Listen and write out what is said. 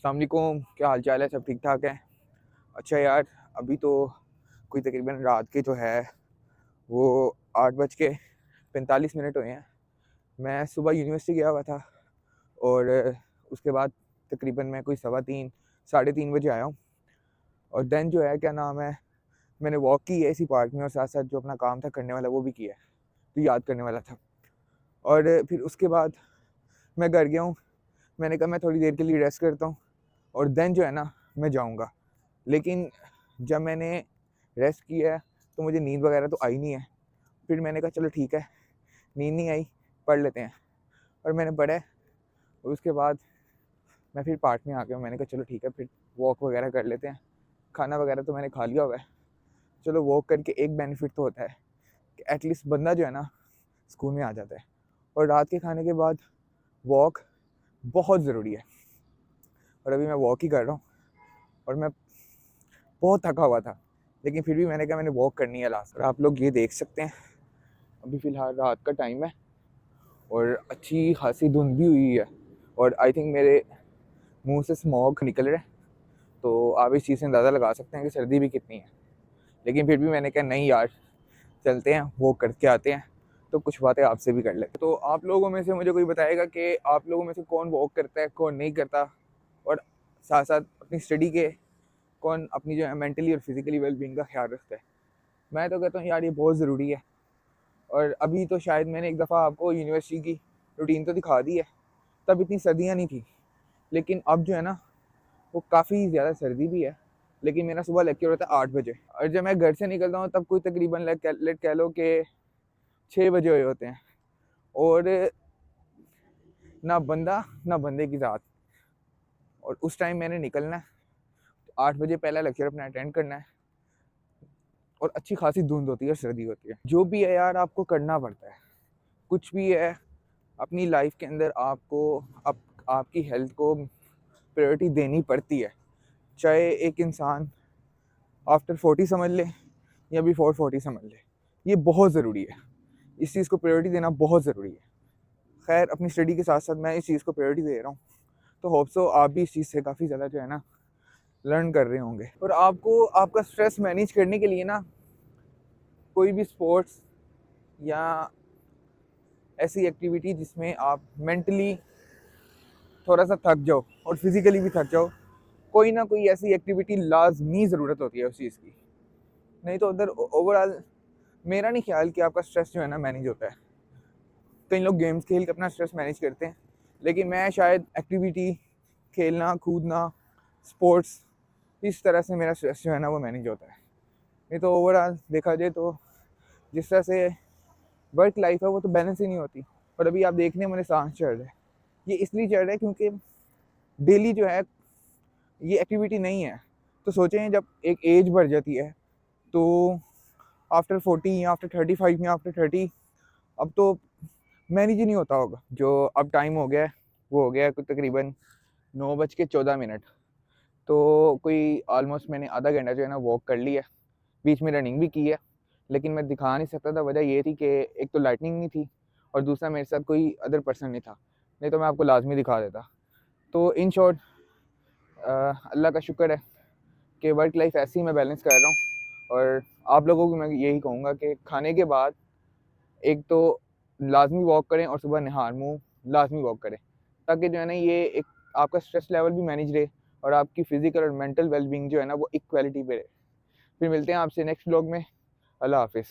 अस्सलाम वालेकुम, क्या हाल चाल है? सब ठीक ठाक है? अच्छा यार, अभी तो कोई तकरीबन रात के जो है वो 8:45 हुए हैं। मैं सुबह यूनिवर्सिटी गया हुआ था और उसके बाद तकरीबन मैं कोई 3:15 साढ़े 3 बजे आया हूँ। और देन जो है क्या नाम है, मैंने वॉक की है इसी पार्क में और साथ साथ जो अपना काम था करने वाला वो भी किया है, जो याद करने वाला था। और फिर उसके बाद मैं घर गया हूँ। मैंने कहा मैं थोड़ी देर के लिए रेस्ट करता हूँ और देन जो है ना मैं जाऊँगा। लेकिन जब मैंने रेस्ट किया है तो मुझे नींद वगैरह तो आई नहीं है। फिर मैंने कहा चलो ठीक है, नींद नहीं आई, पढ़ लेते हैं। और मैंने पढ़ा है और उसके बाद मैं फिर पार्क में आ गया। मैंने कहा चलो ठीक है, फिर वॉक वगैरह कर लेते हैं। खाना वगैरह तो मैंने खा लिया हुआ है। चलो वॉक करके एक बेनिफिट तो होता है कि एटलीस्ट बंदा जो है ना स्कूल में आ जाता है। और रात के खाने के बाद वॉक बहुत ज़रूरी है। और अभी मैं वॉक ही कर रहा हूँ और मैं बहुत थका हुआ था, लेकिन फिर भी मैंने कहा मैंने वॉक करनी है लास्ट। और आप लोग ये देख सकते हैं, अभी फ़िलहाल रात का टाइम है और अच्छी खासी धुंध भी हुई है और आई थिंक मेरे मुंह से स्मॉग निकल रहा है। तो आप इस चीज़ से अंदाज़ा लगा सकते हैं कि सर्दी भी कितनी है। लेकिन फिर भी मैंने कहा नहीं यार, चलते हैं वॉक करके आते हैं, तो कुछ बातें आपसे भी कर लेते। तो आप लोगों में से मुझे कोई बताएगा कि आप लोगों में से कौन वॉक करता है, कौन नहीं करता, और साथ साथ अपनी स्टडी के कौन अपनी जो है मेंटली और फिजिकली वेलबींग का ख्याल रखता है। मैं तो कहता हूँ यार ये बहुत ज़रूरी है। और अभी तो शायद मैंने एक दफ़ा आपको यूनिवर्सिटी की रूटीन तो दिखा दी है। तब इतनी सर्दियाँ नहीं थी, लेकिन अब जो है ना वो काफ़ी ज़्यादा सर्दी भी है। लेकिन मेरा सुबह लेक्चर होता है 8 बजे और जब मैं घर से निकलता हूँ तब कोई तकरीबन लेट कह लो कि 6 बजे हुए होते हैं। और ना बंदा ना बंदे की ज़ात। और उस टाइम मैंने निकलना है, 8 बजे पहला लेक्चर अपना अटेंड करना है और अच्छी खासी धुंध होती है, सर्दी होती है। जो भी है यार आपको करना पड़ता है, कुछ भी है अपनी लाइफ के अंदर आपको आपकी हेल्थ को प्रायोरिटी देनी पड़ती है। चाहे एक इंसान आफ्टर 40 समझ ले या बिफोर 40 समझ ले, ये बहुत ज़रूरी है। इस चीज़ को प्रायोरिटी देना बहुत ज़रूरी है। खैर अपनी स्टडी के साथ साथ मैं इस चीज़ को प्रायोरिटी दे रहा हूँ, तो होप सो आप भी इस चीज़ से काफ़ी ज़्यादा जो है ना लर्न कर रहे होंगे। और आपको आपका स्ट्रेस मैनेज करने के लिए ना कोई भी स्पोर्ट्स या ऐसी एक्टिविटी जिसमें आप मेंटली थोड़ा सा थक जाओ और फिजिकली भी थक जाओ, कोई ना कोई ऐसी एक्टिविटी लाजमी ज़रूरत होती है उस चीज़ की। नहीं तो उधर ओवरऑल मेरा नहीं ख्याल कि आपका स्ट्रेस जो है ना मैनेज होता है। कई लोग गेम्स खेल के अपना स्ट्रेस मैनेज करते हैं, लेकिन मैं शायद एक्टिविटी, खेलना कूदना, स्पोर्ट्स, इस तरह से मेरा स्ट्रेस जो है ना वो मैनेज होता है। नहीं तो ओवरऑल देखा जाए तो जिस तरह से वर्क लाइफ है वो तो बैलेंस ही नहीं होती। और अभी आप देखने हैं मेरे सांस चढ़ रहा है, ये इसलिए चढ़ रहा है क्योंकि डेली जो है ये एक्टिविटी नहीं है। तो सोचें जब एक एज बढ़ जाती है तो आफ्टर 40 या आफ्टर 35 या आफ्टर 30 अब तो मैनेज ही नहीं होता होगा। जो अब टाइम हो गया है वो हो गया है तकरीबन 9:14। तो कोई ऑलमोस्ट मैंने आधा घंटा जो है ना वॉक कर लिया है, बीच में रनिंग भी की है। लेकिन मैं दिखा नहीं सकता था, वजह ये थी कि एक तो लाइटनिंग नहीं थी और दूसरा मेरे साथ कोई अदर पर्सन नहीं था, नहीं तो मैं आपको लाजमी दिखा देता। तो इन शॉर्ट अल्लाह का शुक्र है कि वर्क लाइफ ऐसी मैं बैलेंस कर रहा हूँ। और आप लोगों को मैं यही कहूँगा कि खाने के बाद एक तो लाजमी वॉक करें और सुबह नहार मुँह लाजमी वॉक करें, ताकि जो है ना ये एक आपका स्ट्रेस लेवल भी मैनेज रहे और आपकी फ़िज़िकल और मेंटल वेलबींग जो है ना वो इक्वालिटी पे रहे। फिर मिलते हैं आपसे नेक्स्ट व्लॉग में। अल्लाह हाफ़िज़।